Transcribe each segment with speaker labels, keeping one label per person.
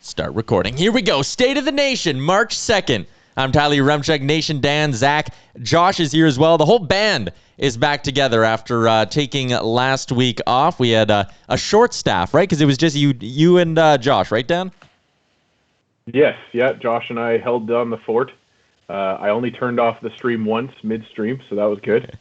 Speaker 1: Start recording. Here we go. State of the Nation, March 2nd. I'm Tyler Remchuk, Nation Dan, Zach. Josh is here as well. The whole band is back together after taking last week off. We had a short staff, right? Because it was just you and Josh, right, Dan?
Speaker 2: Yes, yeah. Josh and I held down the fort. I only turned off the stream once midstream, so that was good.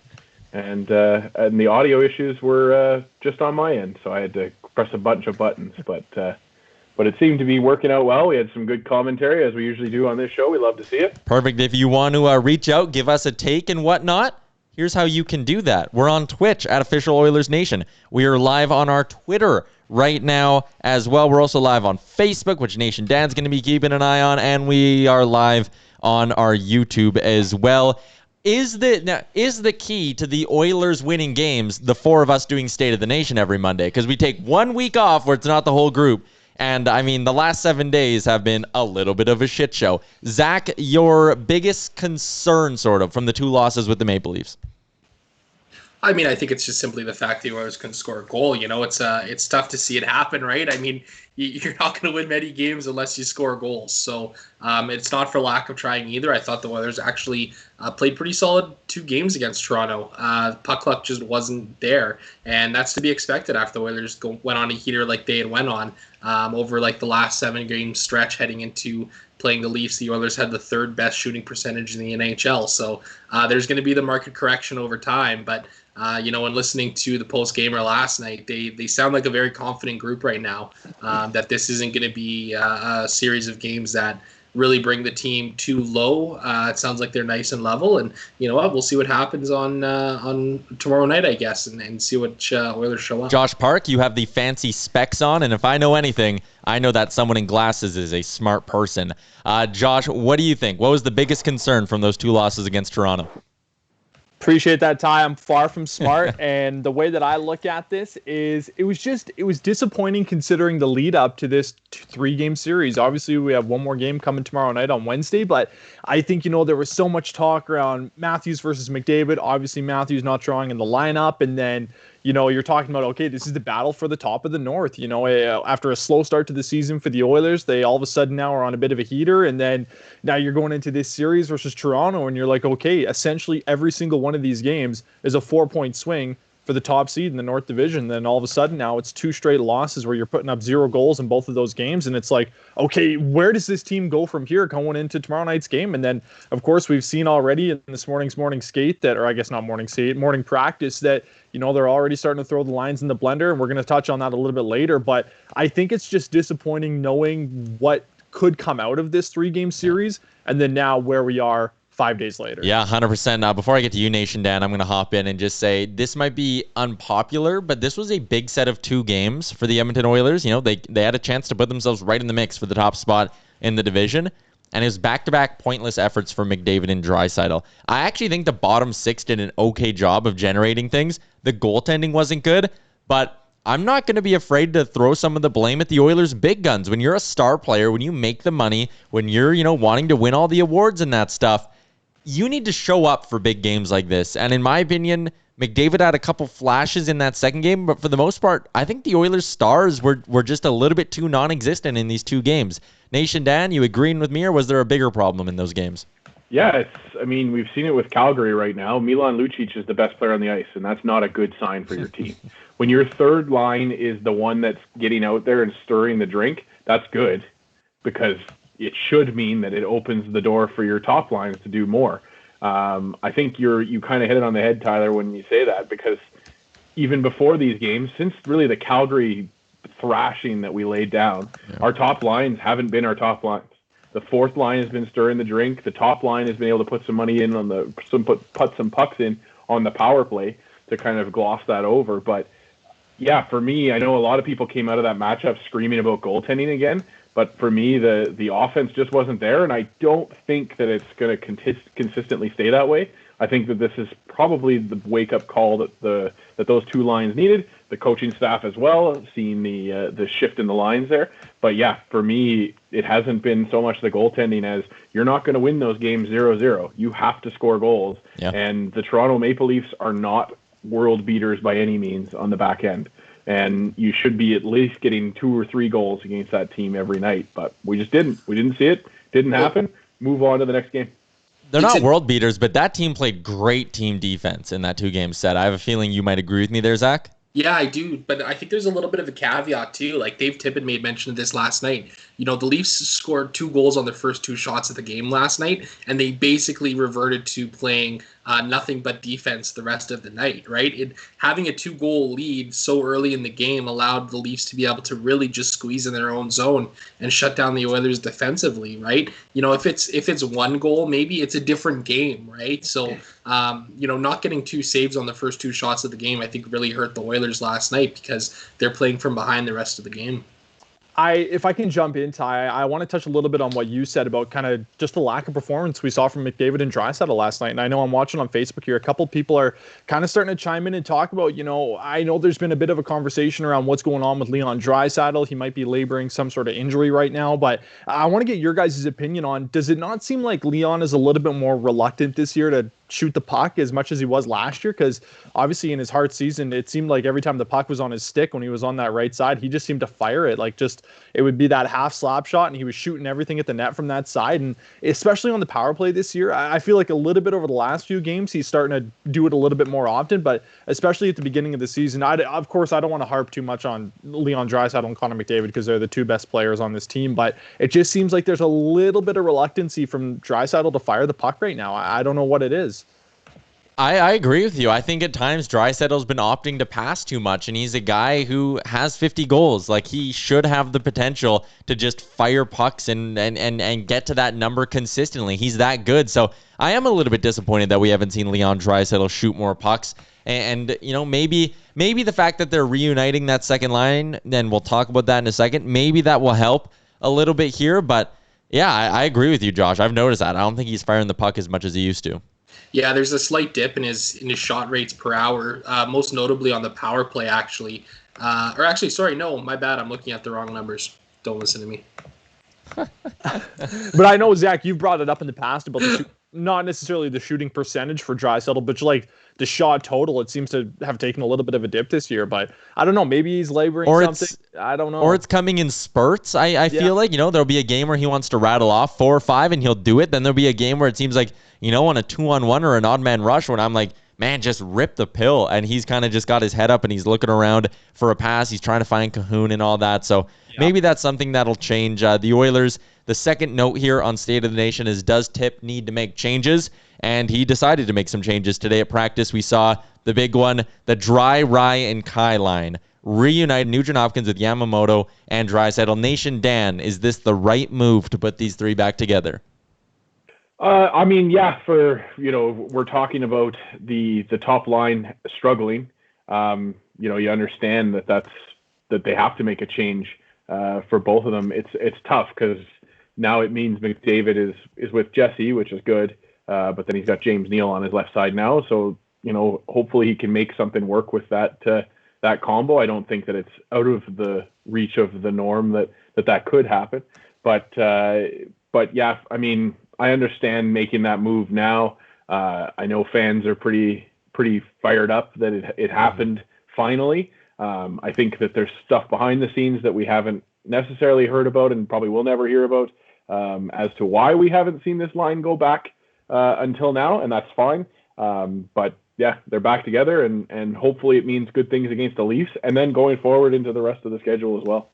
Speaker 2: And the audio issues were just on my end, so I had to press a bunch of buttons. But it seemed to be working out well. We had some good commentary, as we usually do on this show. We love to see it.
Speaker 1: Perfect. If you want to reach out, give us a take and whatnot, here's how you can do that. We're on Twitch at Official Oilers Nation. We are live on our Twitter right now as well. We're also live on Facebook, which Nation Dan's going to be keeping an eye on, and we are live on our YouTube as well. Is the key to the Oilers winning games the four of us doing State of the Nation every Monday? Because we take 1 week off where it's not the whole group. And, I mean, the last 7 days have been a little bit of a shit show. Zach, your biggest concern, sort of, from the two losses with the Maple Leafs?
Speaker 3: I mean, I think it's just simply the fact the Oilers couldn't score a goal. You know, it's tough to see it happen, right? I mean, you're not going to win many games unless you score goals. So it's not for lack of trying either. I thought the Oilers actually played pretty solid 2 games against Toronto. Puck luck just wasn't there, and that's to be expected after the Oilers went on a heater like they had went on over like the last 7-game stretch heading into playing the Leafs. The Oilers had the 3rd best shooting percentage in the NHL. So there's going to be the market correction over time, but you know, when listening to the post-gamer last night, they sound like a very confident group right now, that this isn't going to be a series of games that really bring the team too low. It sounds like they're nice and level, and you know what? We'll see what happens on tomorrow night, I guess, and see what Oilers show up.
Speaker 1: Josh Park, you have the fancy specs on, and if I know anything, I know that someone in glasses is a smart person. Josh, what do you think? What was the biggest concern from those 2 losses against Toronto?
Speaker 4: Appreciate that, Ty. I'm far from smart, and the way that I look at this is it was disappointing considering the lead up to this 3-game series. Obviously, we have one more game coming tomorrow night on Wednesday, but I think, you know, there was so much talk around Matthews versus McDavid. Obviously, Matthews not drawing in the lineup, and then, you know, you're talking about, okay, this is the battle for the top of the North. You know, after a slow start to the season for the Oilers, they all of a sudden now are on a bit of a heater, and then now you're going into this series versus Toronto, and you're like, okay, essentially every single one of these games is a 4-point swing for the top seed in the North Division. Then all of a sudden now it's 2 straight losses where you're putting up 0 goals in both of those games, and it's like, okay, where does this team go from here going into tomorrow night's game? And then, of course, we've seen already in this morning's morning skate that, or I guess not morning skate, morning practice, that, you know, they're already starting to throw the lines in the blender, and we're going to touch on that a little bit later. But I think it's just disappointing knowing what could come out of this 3-game series, and then now where we are 5 days later.
Speaker 1: Yeah, 100%. Now, before I get to you, Nation Dan, I'm going to hop in and just say this might be unpopular, but this was a big set of 2 games for the Edmonton Oilers. You know, they had a chance to put themselves right in the mix for the top spot in the division, and it was back-to-back pointless efforts for McDavid and Draisaitl. I actually think the bottom 6 did an okay job of generating things. The goaltending wasn't good, but I'm not going to be afraid to throw some of the blame at the Oilers' big guns. When you're a star player, when you make the money, when you're, you know, wanting to win all the awards and that stuff, you need to show up for big games like this. And in my opinion, McDavid had a couple flashes in that second game, but for the most part, I think the Oilers' stars were just a little bit too non-existent in these 2 games. Nation Dan, you agreeing with me, or was there a bigger problem in those games?
Speaker 2: Yeah, I mean, we've seen it with Calgary right now. Milan Lucic is the best player on the ice, and that's not a good sign for your team. When your third line is the one that's getting out there and stirring the drink, that's good, because it should mean that it opens the door for your top lines to do more. I think you kind of hit it on the head, Tyler, when you say that, because even before these games, since really the Calgary thrashing that we laid down, our top lines haven't been our top lines. The 4th line has been stirring the drink. The top line has been able to put some money in on put some pucks in on the power play to kind of gloss that over. But yeah, for me, I know a lot of people came out of that matchup screaming about goaltending again. But for me, the offense just wasn't there, and I don't think that it's going to consistently stay that way. I think that this is probably the wake-up call that those 2 lines needed. The coaching staff as well, seeing the shift in the lines there. But yeah, for me, it hasn't been so much the goaltending as you're not going to win those games 0-0. You have to score goals. Yeah. And the Toronto Maple Leafs are not world beaters by any means on the back end. and you should be at least getting 2 or 3 goals against that team every night. But we just didn't. We didn't see it. Didn't happen. Move on to the next game.
Speaker 1: They're not world beaters, but that team played great team defense in that 2-game set. I have a feeling you might agree with me there, Zach.
Speaker 3: Yeah, I do, but I think there's a little bit of a caveat too. Like Dave Tippett made mention of this last night. You know, the Leafs scored 2 goals on their first 2 shots of the game last night, and they basically reverted to playing nothing but defense the rest of the night, right? Having a 2-goal lead so early in the game allowed the Leafs to be able to really just squeeze in their own zone and shut down the Oilers defensively, right? You know, if it's 1 goal, maybe it's a different game, right? So, you know, not getting 2 saves on the first 2 shots of the game, I think really hurt the Oilers last night because they're playing from behind the rest of the game.
Speaker 4: If I can jump in, Ty, I want to touch a little bit on what you said about kind of just the lack of performance we saw from McDavid and Draisaitl last night. And I know I'm watching on Facebook here. A couple people are kind of starting to chime in and talk about, you know, I know there's been a bit of a conversation around what's going on with Leon Draisaitl. He might be laboring some sort of injury right now, but I want to get your guys' opinion on, does it not seem like Leon is a little bit more reluctant this year to shoot the puck as much as he was last year? Because obviously in his Hart season, it seemed like every time the puck was on his stick when he was on that right side, he just seemed to fire it. Like just, it would be that half slap shot and he was shooting everything at the net from that side. And especially on the power play this year, I feel like a little bit over the last few games, he's starting to do it a little bit more often, but especially at the beginning of the season, of course, I don't want to harp too much on Leon Draisaitl and Connor McDavid because they're the 2 best players on this team, but it just seems like there's a little bit of reluctancy from Draisaitl to fire the puck right now. I don't know what it is.
Speaker 1: I agree with you. I think at times Draisaitl's been opting to pass too much, and he's a guy who has 50 goals. Like, he should have the potential to just fire pucks and get to that number consistently. He's that good. So I am a little bit disappointed that we haven't seen Leon Draisaitl shoot more pucks. And you know, maybe the fact that they're reuniting that second line, and we'll talk about that in a second, maybe that will help a little bit here. But yeah, I agree with you, Josh. I've noticed that. I don't think he's firing the puck as much as he used to.
Speaker 3: Yeah, there's a slight dip in his shot rates per hour, most notably on the power play, actually. No, my bad. I'm looking at the wrong numbers. Don't listen to me.
Speaker 4: But I know, Zach, you've brought it up in the past about not necessarily the shooting percentage for Draisaitl, but like the shot total. It seems to have taken a little bit of a dip this year, but I don't know. Maybe he's laboring something. I don't know.
Speaker 1: Or it's coming in spurts. I feel like, you know, there'll be a game where he wants to rattle off 4 or 5 and he'll do it. Then there'll be a game where it seems like, you know, on a 2-on-1 or an odd man rush when I'm like, man, just rip the pill. And he's kind of just got his head up and he's looking around for a pass. He's trying to find Cahoon and all that. So maybe that's something that'll change. The Oilers, the second note here on State of the Nation is, does Tip need to make changes? And he decided to make some changes today at practice. We saw the big one, the Dry, Rye, and Kai line reunite Nugent Hopkins with Yamamoto and Draisaitl. Nation Dan, is this the right move to put these 3 back together?
Speaker 2: I mean, yeah, we're talking about the top line struggling. You know, you understand that they have to make a change for both of them. It's tough because now it means McDavid is with Jesse, which is good, but then he's got James Neal on his left side now. So, you know, hopefully he can make something work with that combo. I don't think that it's out of the reach of the norm that could happen. But yeah, I mean, I understand making that move now. I know fans are pretty fired up that it happened finally. I think that there's stuff behind the scenes that we haven't necessarily heard about and probably will never hear about as to why we haven't seen this line go back until now, and that's fine. But yeah, they're back together, and hopefully it means good things against the Leafs and then going forward into the rest of the schedule as well.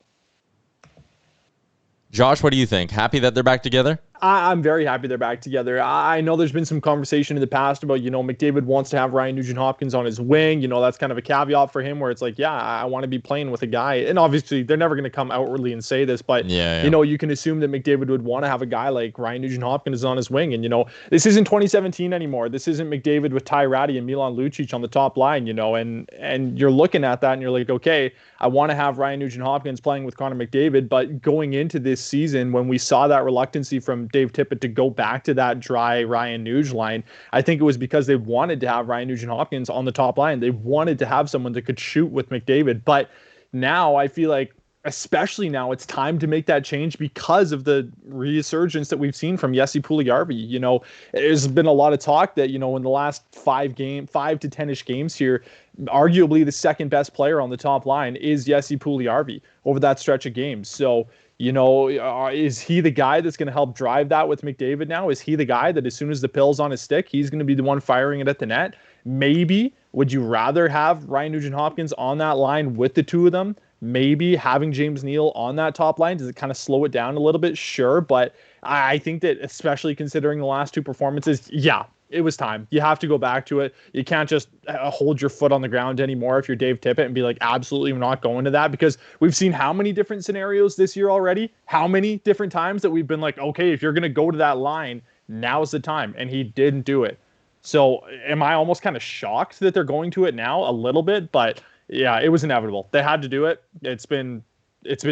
Speaker 1: Josh, what do you think? Happy that they're back together?
Speaker 4: I'm very happy they're back together. I know there's been some conversation in the past about, you know, McDavid wants to have Ryan Nugent-Hopkins on his wing. You know, that's kind of a caveat for him where it's like, yeah, I want to be playing with a guy. And obviously, they're never going to come outwardly and say this, but, you know, you can assume that McDavid would want to have a guy like Ryan Nugent-Hopkins on his wing. And, you know, this isn't 2017 anymore. This isn't McDavid with Ty Ratty and Milan Lucic on the top line, you know, and you're looking at that and you're like, okay, I want to have Ryan Nugent-Hopkins playing with Connor McDavid. But going into this season, when we saw that reluctancy from Dave Tippett to go back to that dry Ryan Nuge line, I think it was because they wanted to have Ryan Nugent-Hopkins on the top line. They wanted to have someone that could shoot with McDavid. But now I feel like especially now, it's time to make that change because of the resurgence that we've seen from Jesse Puljujärvi. You know, there's been a lot of talk that, you know, in the last 5 to 10-ish games here, arguably the second best player on the top line is Jesse Puljujärvi over that stretch of games. So, you know, is he the guy that's going to help drive that with McDavid now? Is he the guy that as soon as the pill's on his stick, he's going to be the one firing it at the net? Maybe. Would you rather have Ryan Nugent-Hopkins on that line with the two of them? Maybe having James Neal on that top line, does it kind of slow it down a little bit? Sure. But I think that especially considering the last 2 performances, yeah, it was time. You have to go back to it. You can't just hold your foot on the ground anymore if you're Dave Tippett and be like, absolutely not going to that, because we've seen how many different scenarios this year already, how many different times that we've been like, okay, if you're going to go to that line, now's the time. And he didn't do it. So am I almost kind of shocked that they're going to it now? A little bit, but yeah, it was inevitable. They had to do it. It's been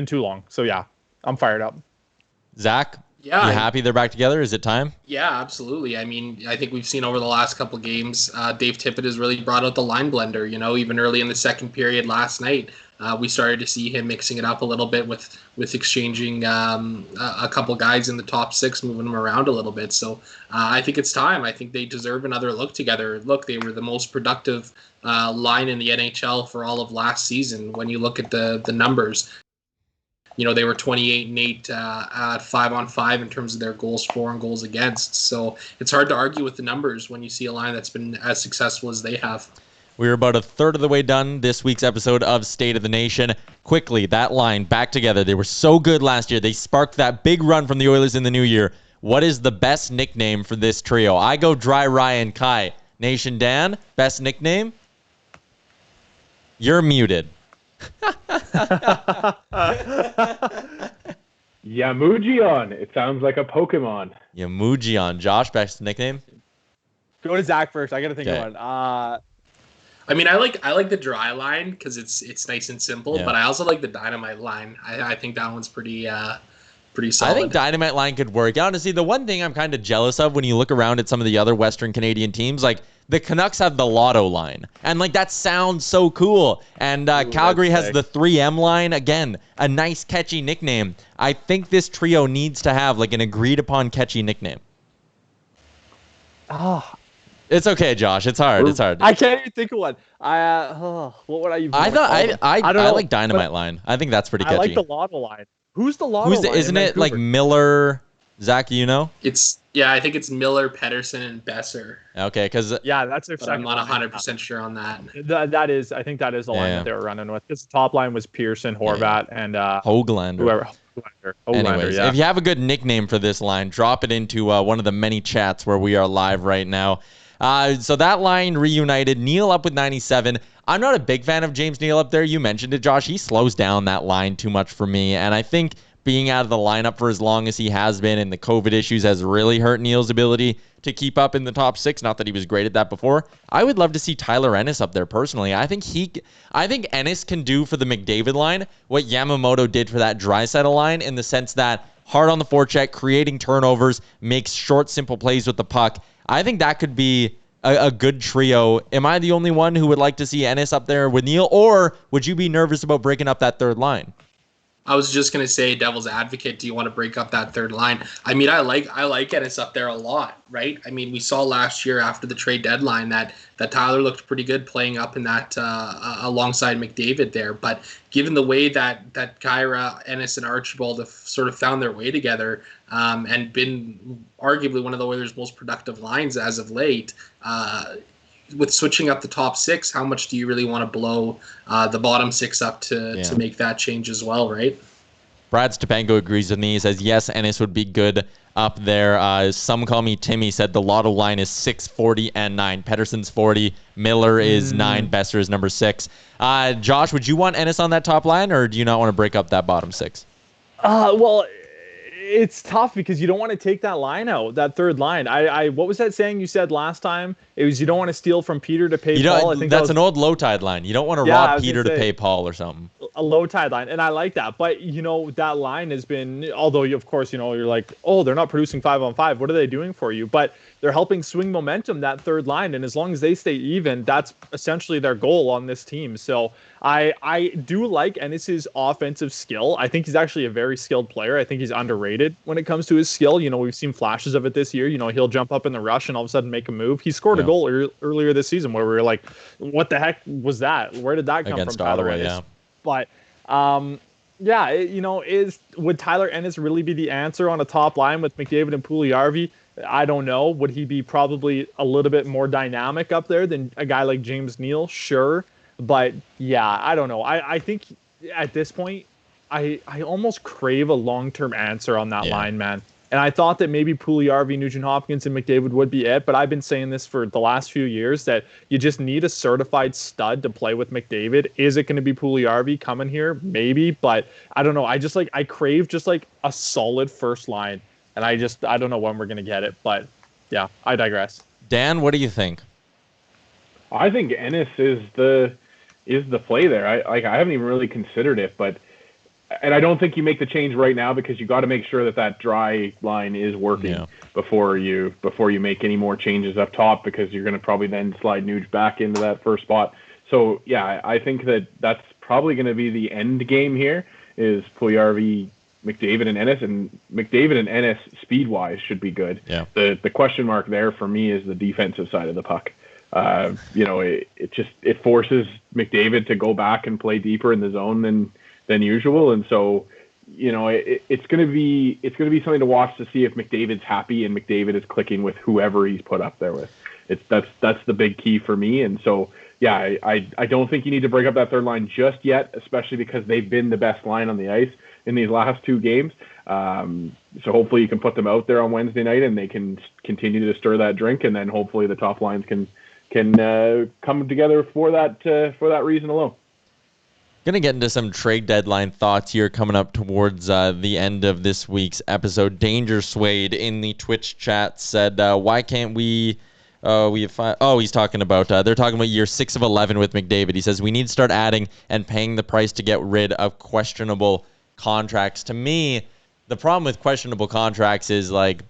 Speaker 4: too long. So yeah, I'm fired up.
Speaker 1: Zach,
Speaker 3: yeah,
Speaker 1: you happy they're back together? Is it time?
Speaker 3: Yeah, absolutely. I mean, I think we've seen over the last couple of games, Dave Tippett has really brought out the line blender. You know, even early in the second period last night, we started to see him mixing it up a little bit with exchanging a couple guys in the top 6, moving them around a little bit. So I think it's time. I think they deserve another look together. Look, they were the most productive line in the NHL for all of last season. When you look at the numbers, you know, they were 28-8 at 5-on-5 in terms of their goals for and goals against. So it's hard to argue with the numbers when you see a line that's been as successful as they have.
Speaker 1: We're about a third of the way done this week's episode of State of the Nation. Quickly, that line back together. They were so good last year. They sparked that big run from the Oilers in the new year. What is the best nickname for this trio? I go Dry Ryan Kai. Nation Dan, best nickname? You're muted.
Speaker 2: Yamujion. It sounds like a Pokemon.
Speaker 1: Yamujion. Josh, best nickname?
Speaker 4: Go to Zach first. I got to think of one.
Speaker 3: I mean, I like the Dry line because it's nice and simple, but I also like the Dynamite line. I think that one's pretty solid.
Speaker 1: I think Dynamite line could work. Honestly, the one thing I'm kind of jealous of when you look around at some of the other Western Canadian teams, like the Canucks have the Lotto line, and like that sounds so cool. And Calgary has the 3M line. Again, a nice catchy nickname. I think this trio needs to have like an agreed upon catchy nickname. It's okay, Josh. It's hard. It's hard.
Speaker 4: I can't even think of one. What would I even?
Speaker 1: I
Speaker 4: don't know,
Speaker 1: like Dynamite line. I think that's pretty catchy.
Speaker 4: I like the Lotto line. Who's the Lotto line?
Speaker 1: Isn't it like Miller? Zach, you know?
Speaker 3: I think it's Miller, Pedersen, and Besser.
Speaker 1: Okay, because
Speaker 4: that's their second.
Speaker 3: I'm not 100% sure on that.
Speaker 4: I think that is the line that they were running with. Because the top line was Pearson, Horvat, and
Speaker 1: Hoglander.
Speaker 4: Whoever.
Speaker 1: Anyways, if you have a good nickname for this line, drop it into one of the many chats where we are live right now. So that line reunited. Neal up with 97. I'm not a big fan of James Neal up there. You mentioned it, Josh. He slows down that line too much for me. And I think being out of the lineup for as long as he has been and the COVID issues has really hurt Neal's ability to keep up in the top 6. Not that he was great at that before. I would love to see Tyler Ennis up there personally. I think Ennis can do for the McDavid line what Yamamoto did for that Draisaitl line, in the sense that hard on the forecheck, creating turnovers, makes short, simple plays with the puck. I think that could be a good trio. Am I the only one who would like to see Ennis up there with Neal, or would you be nervous about breaking up that third line?
Speaker 3: I was just gonna say, devil's advocate, do you want to break up that third line? I mean, I like Ennis up there a lot, right? I mean, we saw last year after the trade deadline that Tyler looked pretty good playing up in that alongside McDavid there. But given the way that Kyra, Ennis, and Archibald have sort of found their way together and been arguably one of the Oilers' most productive lines as of late, with switching up the top 6, how much do you really want to blow the bottom 6 up to make that change as well, right?
Speaker 1: Brad Stepanko agrees with me. He says, yes, Ennis would be good up there. Some call me Timmy, said the Lotto line is 6, 40, and 9. Pedersen's 40. Miller is 9. Besser is number 6. Josh, would you want Ennis on that top line, or do you not want to break up that bottom 6?
Speaker 4: Well, it's tough because you don't want to take that line out, that third line. I what was that saying you said last time? It was you don't want to steal from Peter to pay Paul. I think
Speaker 1: that's an old low tide line. You don't want to
Speaker 4: Yeah, I
Speaker 1: rob
Speaker 4: was gonna
Speaker 1: Peter to
Speaker 4: say,
Speaker 1: pay Paul or something.
Speaker 4: a low tide line, and I like that. But that line has been, although of course you're like, oh, they're not producing 5-on-5. What are they doing for you? But they're helping swing momentum, that third line, and as long as they stay even, that's essentially their goal on this team. So I do like Ennis's offensive skill. I think he's actually a very skilled player. I think he's underrated when it comes to his skill. We've seen flashes of it this year. He'll jump up in the rush and all of a sudden make a move. He scored a goal earlier this season where we were like, what the heck was that? Where did that come
Speaker 1: Against
Speaker 4: from, Tyler
Speaker 1: Ottawa,
Speaker 4: Ennis?
Speaker 1: yeah.
Speaker 4: But would Tyler Ennis really be the answer on a top line with McDavid and Puljujarvi? I don't know. Would he be probably a little bit more dynamic up there than a guy like James Neal? Sure. But yeah, I don't know. I think at this point, I almost crave a long-term answer on that line, man. And I thought that maybe Puljujarvi, Nugent-Hopkins, and McDavid would be it, but I've been saying this for the last few years that you just need a certified stud to play with McDavid. Is it going to be Puljujarvi coming here? Maybe, but I don't know. I crave just like a solid first line, and I don't know when we're going to get it, but yeah, I digress.
Speaker 1: Dan, what do you think?
Speaker 2: I think Ennis is the play there. I haven't even really considered it, and I don't think you make the change right now because you got to make sure that dry line is working before you make any more changes up top, because you're going to probably then slide Nuge back into that first spot. So yeah, I think that's probably going to be the end game here is Puljujarvi, McDavid, and Ennis, and McDavid and Ennis speed wise should be good. Yeah. The question mark there for me is the defensive side of the puck. It forces McDavid to go back and play deeper in the zone than usual, and so it's going to be something to watch to see if McDavid's happy and McDavid is clicking with whoever he's put up there with. That's the big key for me, and so yeah, I don't think you need to break up that third line just yet, especially because they've been the best line on the ice in these last two games. So hopefully you can put them out there on Wednesday night and they can continue to stir that drink, and then hopefully the top lines can come together for that reason alone.
Speaker 1: Going to get into some trade deadline thoughts here coming up towards the end of this week's episode. Danger Suede in the Twitch chat said, why can't we he's talking about, they're talking about year 6 of 11 with McDavid. He says, we need to start adding and paying the price to get rid of questionable contracts. To me, the problem with questionable contracts is like,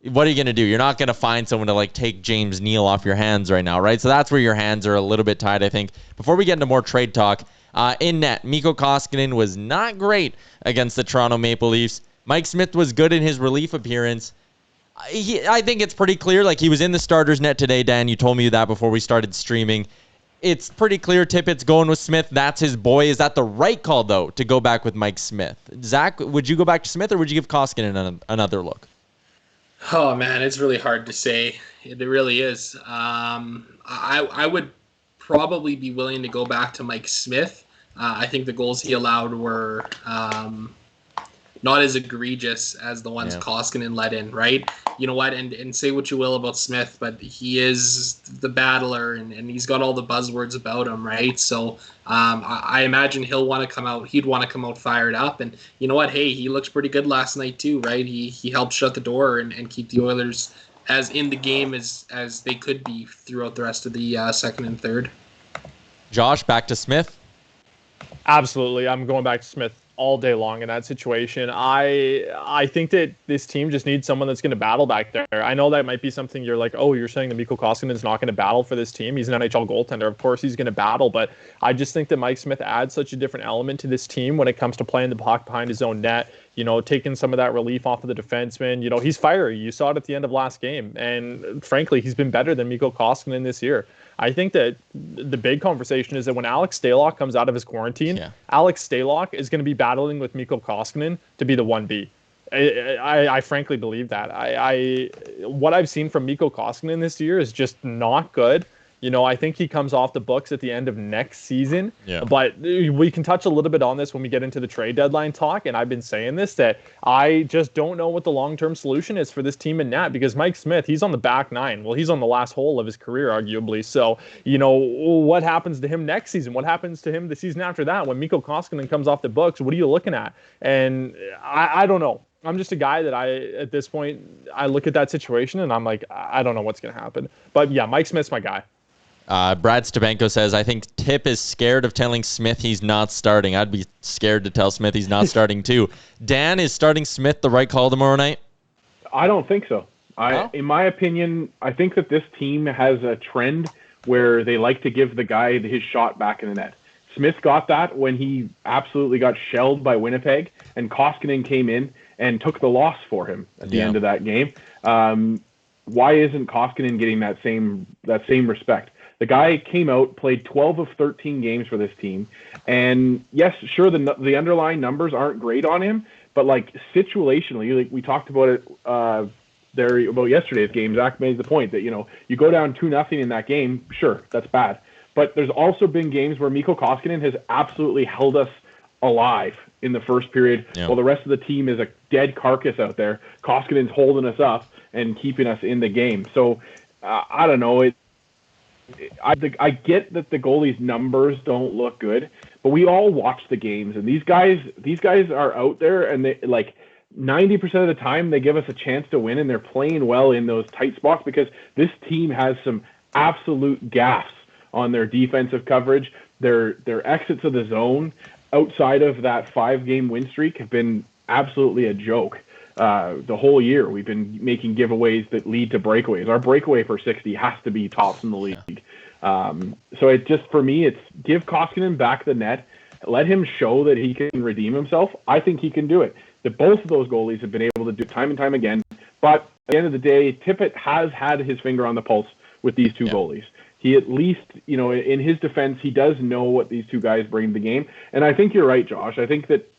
Speaker 1: what are you going to do? You're not going to find someone to like take James Neal off your hands right now, right? So that's where your hands are a little bit tied, I think. Before we get into more trade talk, in net, Mikko Koskinen was not great against the Toronto Maple Leafs. Mike Smith was good in his relief appearance. I think it's pretty clear, like he was in the starter's net today, Dan. You told me that before we started streaming. It's pretty clear Tippett's going with Smith. That's his boy. Is that the right call, though, to go back with Mike Smith? Zach, would you go back to Smith or would you give Koskinen another look?
Speaker 3: Oh, man, it's really hard to say. It really is. I would probably be willing to go back to Mike Smith. I think the goals he allowed were not as egregious as the ones Koskinen let in, right? You know what? And say what you will about Smith, but he is the battler and he's got all the buzzwords about him, right? So I imagine he'll want to come out. He'd want to come out fired up. And you know what? Hey, he looked pretty good last night too, right? He helped shut the door and keep the Oilers as in the game as they could be throughout the rest of the second and third.
Speaker 1: Josh, back to Smith.
Speaker 4: Absolutely. I'm going back to Smith all day long in that situation. I think that this team just needs someone that's going to battle back there. I know that might be something you're like, oh, you're saying that Mikko Koskinen is not going to battle for this team. He's an NHL goaltender. Of course he's going to battle, but I just think that Mike Smith adds such a different element to this team when it comes to playing the puck behind his own net, taking some of that relief off of the defenseman. He's fiery. You saw it at the end of last game. And frankly, he's been better than Mikko Koskinen this year. I think that the big conversation is that when Alex Stalock comes out of his quarantine, Alex Stalock is going to be battling with Mikko Koskinen to be the 1B. I frankly believe that. What I've seen from Mikko Koskinen this year is just not good. I think he comes off the books at the end of next season. Yeah. But we can touch a little bit on this when we get into the trade deadline talk. And I've been saying this, that I just don't know what the long-term solution is for this team in net, because Mike Smith, he's on the back nine. Well, he's on the last hole of his career, arguably. So, what happens to him next season? What happens to him the season after that? When Mikko Koskinen comes off the books, what are you looking at? And I don't know. I'm just a guy that at this point, I look at that situation and I'm like, I don't know what's going to happen. But yeah, Mike Smith's my guy.
Speaker 1: Brad Stabenko says, I think Tip is scared of telling Smith he's not starting. I'd be scared to tell Smith he's not starting too. Dan, is starting Smith the right call tomorrow night?
Speaker 2: I don't think so. In my opinion, I think that this team has a trend where they like to give the guy his shot back in the net. Smith got that when he absolutely got shelled by Winnipeg, and Koskinen came in and took the loss for him at the end of that game. Why isn't Koskinen getting that same respect? The guy came out, played 12 of 13 games for this team, and yes, sure, the underlying numbers aren't great on him, but like situationally, like we talked about it about yesterday's game. Zach made the point that you go down 2-0 in that game, sure, that's bad, but there's also been games where Mikko Koskinen has absolutely held us alive in the first period, while the rest of the team is a dead carcass out there. Koskinen's holding us up and keeping us in the game. So I don't know. I get that the goalies' numbers don't look good, but we all watch the games, and these guys are out there, and they like 90% of the time they give us a chance to win, and they're playing well in those tight spots because this team has some absolute gaffes on their defensive coverage. Their exits of the zone outside of that 5-game win streak have been absolutely a joke. The whole year we've been making giveaways that lead to breakaways. Our breakaway per 60 has to be tops in the league. So it just, for me, it's give Koskinen back the net, let him show that he can redeem himself. I think he can do it. That both of those goalies have been able to do it time and time again. But at the end of the day, Tippett has had his finger on the pulse with these two goalies. He at least, in his defense, he does know what these two guys bring to the game. And I think you're right, Josh. I think that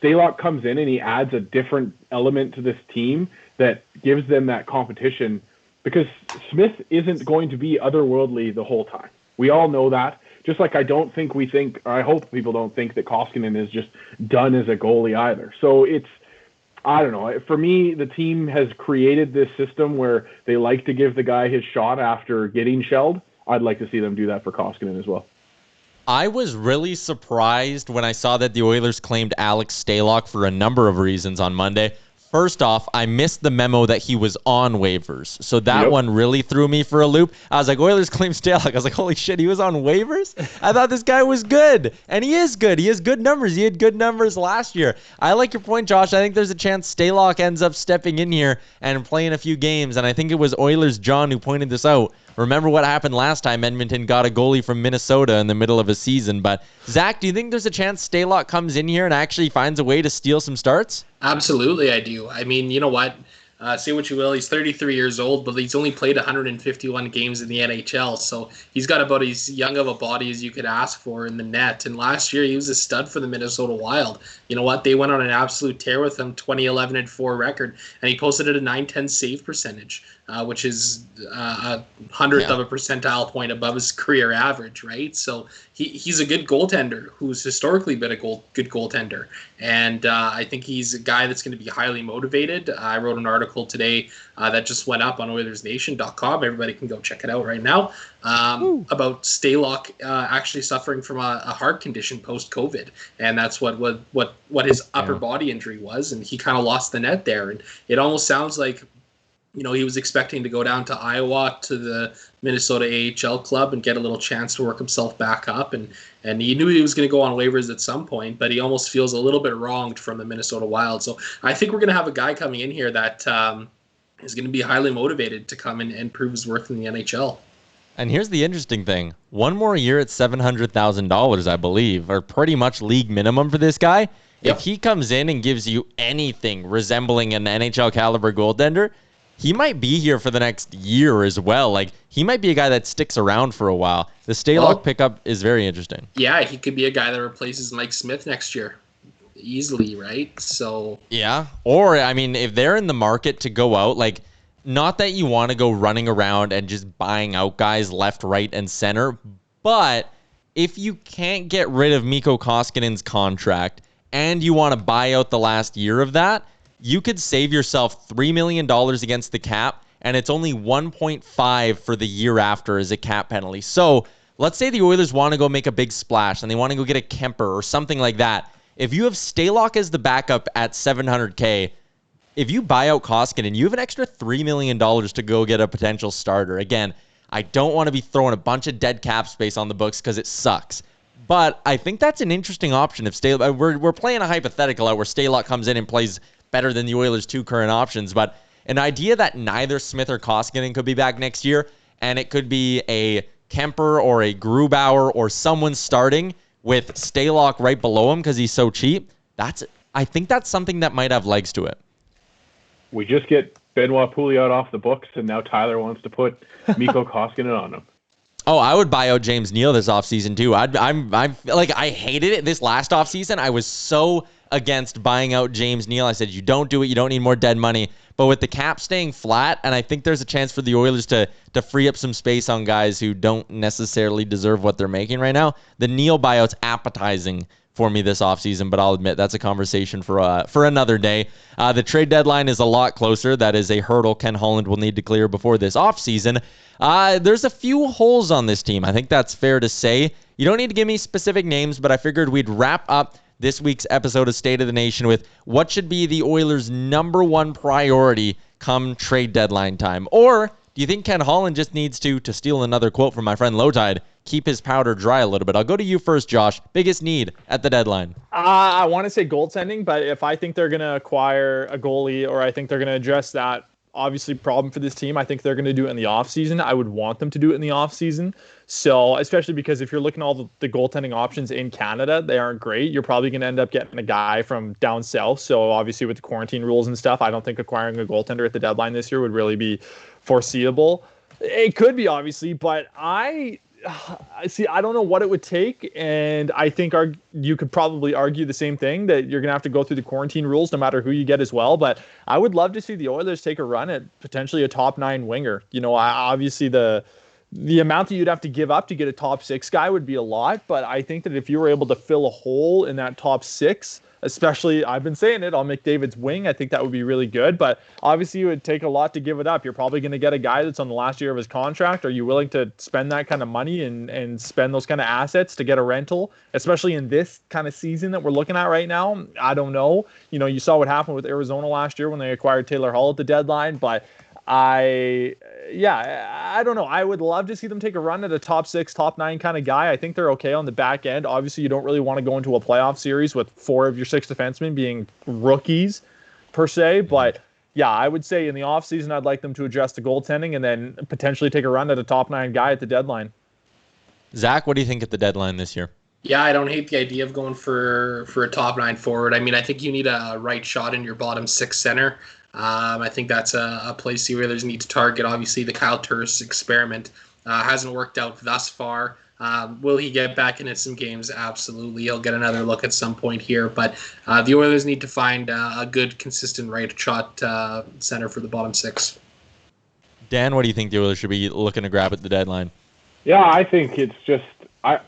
Speaker 2: Stalock comes in and he adds a different element to this team that gives them that competition, because Smith isn't going to be otherworldly the whole time. We all know that. Just like I hope people don't think that Koskinen is just done as a goalie either. So I don't know. For me, the team has created this system where they like to give the guy his shot after getting shelled. I'd like to see them do that for Koskinen as well.
Speaker 1: I was really surprised when I saw that the Oilers claimed Alex Stalock for a number of reasons on Monday. First off, I missed the memo that he was on waivers. So that one really threw me for a loop. I was like, Oilers claim Stalock. I was like, holy shit, he was on waivers? I thought this guy was good. And he is good. He has good numbers. He had good numbers last year. I like your point, Josh. I think there's a chance Stalock ends up stepping in here and playing a few games. And I think it was Oilers John who pointed this out. Remember what happened last time Edmonton got a goalie from Minnesota in the middle of a season. But, Zach, do you think there's a chance Stalock comes in here and actually finds a way to steal some starts?
Speaker 3: Absolutely, I do. I mean, you know what? Say what you will, he's 33 years old, but he's only played 151 games in the NHL, so he's got about as young of a body as you could ask for in the net. And last year, he was a stud for the Minnesota Wild. You know what? They went on an absolute tear with him, 20-11-4 record, and he posted at a .910 save percentage, which is a hundredth of a percentile point above his career average, right? So he's a good goaltender who's historically been a good goaltender. And I think he's a guy that's going to be highly motivated. I wrote an article today that just went up on OilersNation.com. Everybody can go check it out right now about Stalock actually suffering from a heart condition post-COVID. And that's what his upper body injury was. And he kind of lost the net there. And it almost sounds like, he was expecting to go down to Iowa to the Minnesota AHL club and get a little chance to work himself back up. And he knew he was going to go on waivers at some point, but he almost feels a little bit wronged from the Minnesota Wild. So I think we're going to have a guy coming in here that is going to be highly motivated to come in and prove his worth in the NHL.
Speaker 1: And here's the interesting thing. One more year at $700,000, I believe, or pretty much league minimum for this guy. Yep. If he comes in and gives you anything resembling an NHL caliber goaltender, he might be here for the next year as well. Like, he might be a guy that sticks around for a while. The Stalock pickup is very interesting.
Speaker 3: Yeah, he could be a guy that replaces Mike Smith next year. Easily, right? So
Speaker 1: yeah. Or, I mean, if they're in the market to go out, like, not that you want to go running around and just buying out guys left, right, and center, but if you can't get rid of Mikko Koskinen's contract and you want to buy out the last year of that, you could save yourself $3 million against the cap, and it's only 1.5 for the year after as a cap penalty. So let's say the Oilers want to go make a big splash and they want to go get a Kemper or something like that. If you have Stalock as the backup at $700K, if you buy out Koskinen, you have an extra $3 million to go get a potential starter. Again, I don't want to be throwing a bunch of dead cap space on the books because it sucks. But I think that's an interesting option. If we're playing a hypothetical out where Stalock comes in and plays better than the Oilers' two current options, but an idea that neither Smith or Koskinen could be back next year, and it could be a Kemper or a Grubauer or someone starting with Stalock right below him because he's so cheap. I think that's something that might have legs to it.
Speaker 2: We just get Benoit Pouliot off the books, and now Tyler wants to put Mikko Koskinen on him.
Speaker 1: Oh, I would buy out James Neal this offseason too. I hated it this last offseason. I was so against buying out James Neal. I said, you don't do it. You don't need more dead money. But with the cap staying flat, and I think there's a chance for the Oilers to free up some space on guys who don't necessarily deserve what they're making right now, the Neal buyout's appetizing for me this offseason, but I'll admit that's a conversation for another day. The trade deadline is a lot closer. That is a hurdle Ken Holland will need to clear before this offseason. There's a few holes on this team. I think that's fair to say. You don't need to give me specific names, but I figured we'd wrap up this week's episode of State of the Nation with what should be the Oilers' number one priority come trade deadline time. Or do you think Ken Holland just needs to steal another quote from my friend Lowtide, keep his powder dry a little bit? I'll go to you first, Josh. Biggest need at the deadline?
Speaker 4: I want to say goaltending, but if I think they're going to acquire a goalie or I think they're going to address that obviously problem for this team, I think they're going to do it in the offseason. I would want them to do it in the offseason. So, especially because if you're looking at all the goaltending options in Canada, they aren't great. You're probably going to end up getting a guy from down south. So, obviously, with the quarantine rules and stuff, I don't think acquiring a goaltender at the deadline this year would really be foreseeable. It could be, obviously, but I don't know what it would take, and I think you could probably argue the same thing, that you're going to have to go through the quarantine rules no matter who you get as well. But I would love to see the Oilers take a run at potentially a top 9 winger. Obviously the amount that you'd have to give up to get a top 6 guy would be a lot, but I think that if you were able to fill a hole in that top 6, especially, I've been saying it, on McDavid's wing, I think that would be really good. But obviously, it would take a lot to give it up. You're probably going to get a guy that's on the last year of his contract. Are you willing to spend that kind of money and spend those kind of assets to get a rental, especially in this kind of season that we're looking at right now? I don't know. You saw what happened with Arizona last year when they acquired Taylor Hall at the deadline, but I don't know. I would love to see them take a run at a top 6, top 9 kind of guy. I think they're okay on the back end. Obviously, you don't really want to go into a playoff series with 4 of your 6 defensemen being rookies per se. But yeah, I would say in the offseason, I'd like them to address the goaltending and then potentially take a run at a top 9 guy at the deadline.
Speaker 1: Zach, what do you think at the deadline this year?
Speaker 3: Yeah, I don't hate the idea of going for a top 9 forward. I mean, I think you need a right shot in your bottom 6 center. I think that's a place the Oilers need to target. Obviously, the Kyle Turris experiment hasn't worked out thus far. Will he get back into some games? Absolutely. He'll get another look at some point here. But the Oilers need to find a good, consistent right shot center for the bottom 6. Dan,
Speaker 1: what do you think the Oilers should be looking to grab at the deadline?
Speaker 2: Yeah, I think it's just I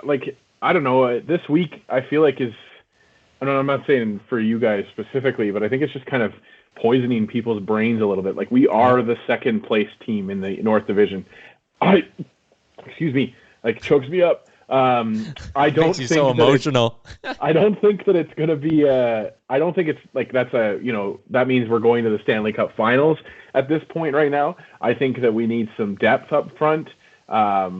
Speaker 2: don't know. This week I feel like I'm not saying for you guys specifically, but I think it's just kind of poisoning people's brains a little bit. Like, we are the second place team in the North Division. Excuse me, chokes me up. I don't
Speaker 1: Makes you so emotional.
Speaker 2: I don't think that it's going to be I don't think it's that means we're going to the Stanley Cup Finals at this point right now. I think that we need some depth up front. I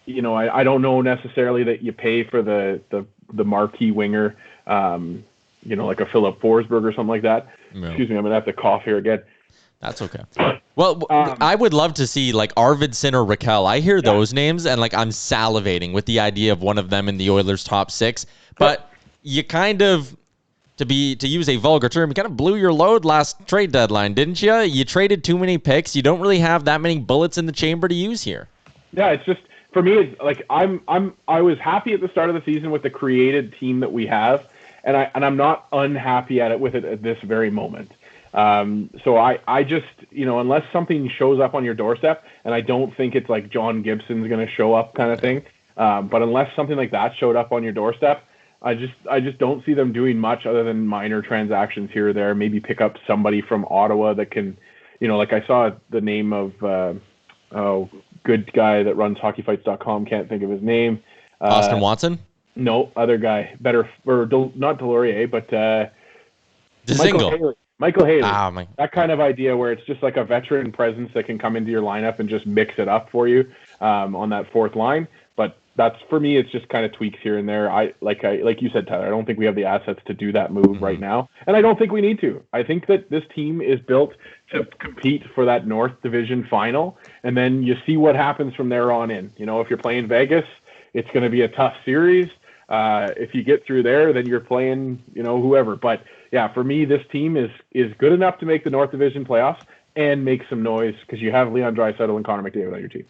Speaker 2: don't know necessarily that you pay for the marquee winger, like a Philip Forsberg or something like that. No. Excuse me, I'm going to have to cough here again.
Speaker 1: That's okay. Well, I would love to see Arvidsson or Raquel. I hear those names and I'm salivating with the idea of one of them in the Oilers' top 6. But you kind of, to use a vulgar term, you kind of blew your load last trade deadline, didn't you? You traded too many picks. You don't really have that many bullets in the chamber to use here.
Speaker 2: Yeah, it's just, for me, it's I was happy at the start of the season with the created team that we have, and I'm not unhappy with it at this very moment. So I just, unless something shows up on your doorstep, and I don't think it's like John Gibson's going to show up kind of thing, but unless something like that showed up on your doorstep, I just don't see them doing much other than minor transactions here or there. Maybe pick up somebody from Ottawa that can, I saw the name of good guy that runs hockeyfights.com. Can't think of his name.
Speaker 1: Austin Watson?
Speaker 2: No, other guy. Better, or not Delorier, but
Speaker 1: Dzingel.
Speaker 2: Michael Haley.
Speaker 1: Ah,
Speaker 2: that kind of idea where it's just like a veteran presence that can come into your lineup and just mix it up for you on that fourth line. But that's, for me, it's just kind of tweaks here and there. Like you said, Tyler, I don't think we have the assets to do that move right now, and I don't think we need to. I think that this team is built to compete for that North Division final, and then you see what happens from there on in. If you're playing Vegas, it's going to be a tough series. If you get through there, then you're playing, whoever. But yeah, for me, this team is good enough to make the North Division playoffs and make some noise because you have Leon Draisaitl and Connor McDavid on your team.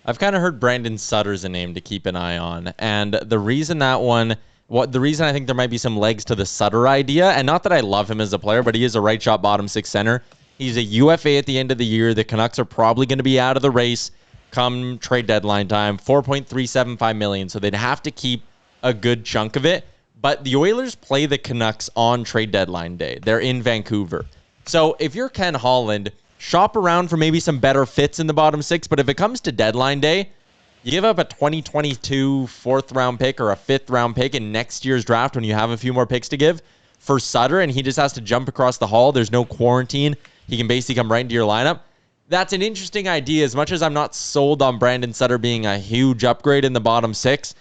Speaker 1: I've kind of heard Brandon Sutter's a name to keep an eye on, and the reason I think there might be some legs to the Sutter idea, and not that I love him as a player, but he is a right shot bottom six center. He's a UFA at the end of the year. The Canucks are probably going to be out of the race come trade deadline time. $4.375 million, so they'd have to keep a good chunk of it. But the Oilers play the Canucks on trade deadline day. They're in Vancouver. So if you're Ken Holland, shop around for maybe some better fits in the bottom six. But if it comes to deadline day, you give up a 2022 fourth-round pick or a fifth-round pick in next year's draft when you have a few more picks to give for Sutter, and he just has to jump across the hall. There's no quarantine. He can basically come right into your lineup. That's an interesting idea. As much as I'm not sold on Brandon Sutter being a huge upgrade in the bottom six,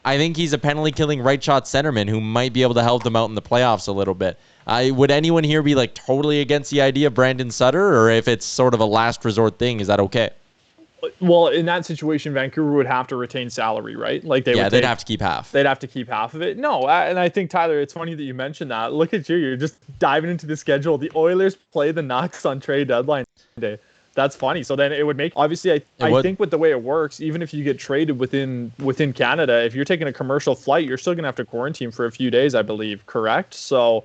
Speaker 1: I think he's a penalty-killing right-shot centerman who might be able to help them out in the playoffs a little bit. Would anyone here be like totally against the idea of Brandon Sutter, or if it's sort of a last resort thing, is that okay?
Speaker 4: Well, in that situation, Vancouver would have to retain salary, right? Like they'd
Speaker 1: have to keep half.
Speaker 4: They'd have to keep half of it. No, and I think, Tyler, it's funny that you mentioned that. Look at you. You're just diving into the schedule. The Oilers play the Nucks on trade deadline day. That's funny. So then it would make, obviously, I think with the way it works, even if you get traded within Canada, if you're taking a commercial flight, you're still going to have to quarantine for a few days, I believe, correct? So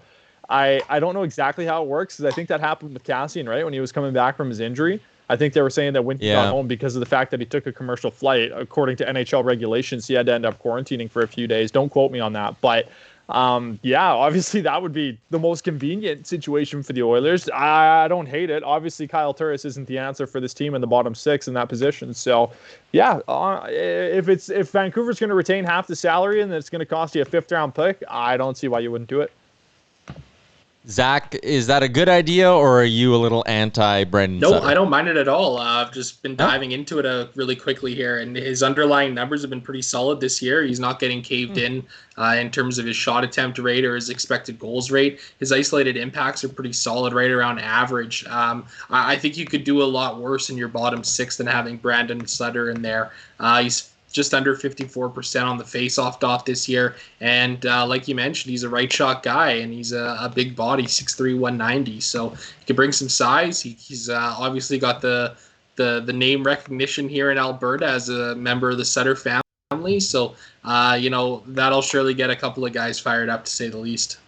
Speaker 4: I don't know exactly how it works, because I think that happened with Cassian, right, when he was coming back from his injury. I think they were saying that when he got home, because of the fact that he took a commercial flight, according to NHL regulations, he had to end up quarantining for a few days. Don't quote me on that. But obviously that would be the most convenient situation for the Oilers. I don't hate it. Obviously, Kyle Turris isn't the answer for this team in the bottom six in that position. So, if Vancouver's going to retain half the salary and it's going to cost you a fifth-round pick, I don't see why you wouldn't do it.
Speaker 1: Zach, is that a good idea, or are you a little anti-Brandon Sutter?
Speaker 3: No, I don't mind it at all. I've just been diving into it really quickly here, and his underlying numbers have been pretty solid this year. He's not getting caved in terms of his shot attempt rate or his expected goals rate. His isolated impacts are pretty solid, right around average. I think you could do a lot worse in your bottom six than having Brandon Sutter in there. He's just under 54% on the face-off dot this year. And like you mentioned, he's a right shot guy, and he's a big body, 6'3", 190. So he can bring some size. He's obviously got the name recognition here in Alberta as a member of the Sutter family. So, that'll surely get a couple of guys fired up, to say the least.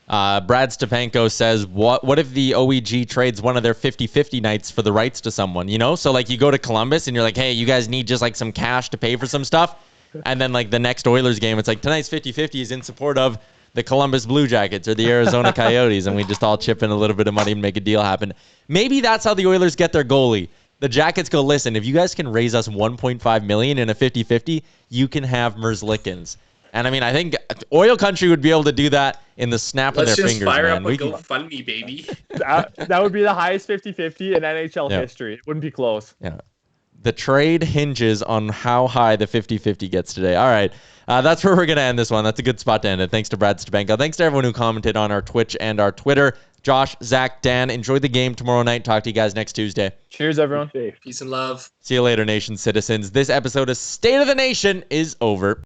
Speaker 1: Brad Stepanko says, what if the OEG trades one of their 50-50 nights for the rights to someone, So, like, you go to Columbus and you're like, hey, you guys need just, like, some cash to pay for some stuff. And then, like, the next Oilers game, it's like, tonight's 50-50 is in support of the Columbus Blue Jackets or the Arizona Coyotes, and we just all chip in a little bit of money and make a deal happen. Maybe that's how the Oilers get their goalie. The Jackets go, listen, if you guys can raise us $1.5 million in a 50-50, you can have Merzlikins. And, I think Oil Country would be able to do that in the snap of their fingers, man.
Speaker 3: Let's just fire up a GoFundMe, baby.
Speaker 4: That would be the highest 50-50 in NHL history. It wouldn't be close.
Speaker 1: Yeah. The trade hinges on how high the 50-50 gets today. All right. That's where we're going to end this one. That's a good spot to end it. Thanks to Brad Stepanko. Thanks to everyone who commented on our Twitch and our Twitter. Josh, Zach, Dan, enjoy the game tomorrow night. Talk to you guys next Tuesday.
Speaker 4: Cheers, everyone.
Speaker 3: Peace and love.
Speaker 1: See you later, nation citizens. This episode of State of the Nation is over.